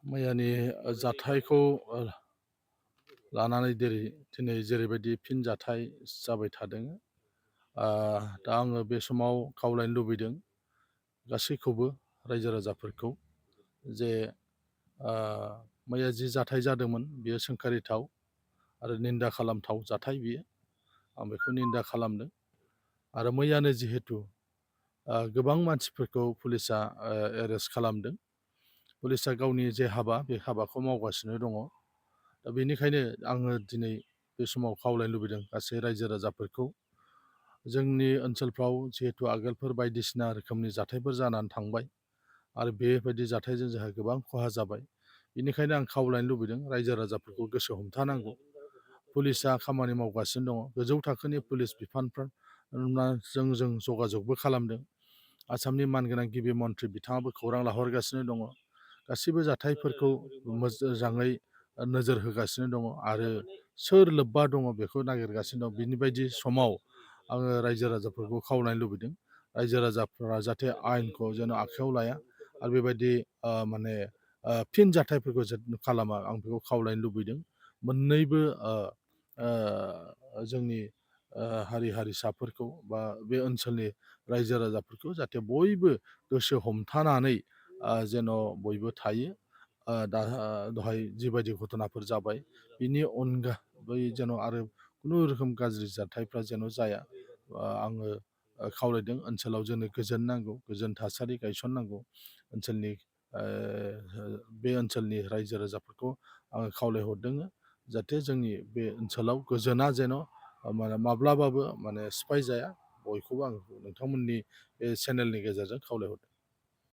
मैयानि जाथायखौ लानानै दिनै जेरैबायदि फिनजाथाय जाबाय थादों, दा आङो बे समाव खावलायनो लुबैदों गासैखौबो रायजो राजाफोरखौ जे मैया जि जाथाय जादोंमोन बेयो सोंखारिथाव आरो निन्दा खालामथाव जाथाय बियो। आं बेखौ निन्दा खालामदों आरो मैयानो जिहेथु गोबां मानसिफोरखौ पुलिसा एरेस्ट खालामदों। पुलिसा गावनि जे हाबा बे हाबाखौ मावगासिनो दङ। दा बेनिखायनो आङो दिनै बे समाव खावलायनो लुबैदों गासै रायजो राजाफोरखौ, जोंनि ओनसोलफ्राव जिहेथु आगोलफोर बायदिसिना रोखोमनि जाथायफोर जानानै थांबाय आरो बेबायदि जाथायजों जोंहा गोबां खहा जाबाय। बेनिखायनो आं खावलायनो लुबैदों रायजो राजाफोरखौ गोसो हमथानांगौ। पुलिसा खामानि मावगासिनो दङ, गोजौ थाखोनि पुलिस बिफानफोर जों जगाजगबो खालामदों। आसामनि मानगोनां गिबि मन्थ्रि बिथाङाबो खौरां लाहरगासिनो दङ। गासिबो जाथायफोरखौ मोजाङै नोजोर होगासिनो दङ आरो सोर लोब्बा दङ बेखौ नागिरगासिनो दं। बिनि बायदि समाव आङो रायजो राजाफोरखौ खावलायनो लुबैदों रायजो राजाफोरा जाहाथे आयेनखौ जेन आखायाव लाया आरो बेबायदि माने फिन जाथायफोरखौ खालामा, आं बेखौ खावलायनो लुबैदों। मोननैबो जोंनि हारि हारिसाफोरखौ बा बे ओनसोलनि रायजो राजाफोरखौ जाहाथे बयबो गोसो हमथानानै जेन' बयबो थायो। दा दहाय जिबायदि घटनाफोर जाबाय बिनि अनगा बै जेन' आरो खुनु रोखोम गाज्रि जाथायफ्रा जेन' जाया। आङो खावलायदों ओनसोलाव जोंनो गोजोन नांगौ, गोजोन थासारि गायसननांगौ। ओनसोलनि बे ओनसोलनि रायजो राजाफोरखौ आङो खावलायहरदों जाहाथे जोंनि बे ओनसोलाव गोजोना जेन' माब्लाबाबो माने सिफाय जाया। बयखौबो आं नोंथांमोननि बे चेनेलनि गेजेरजों खावलायहरदों।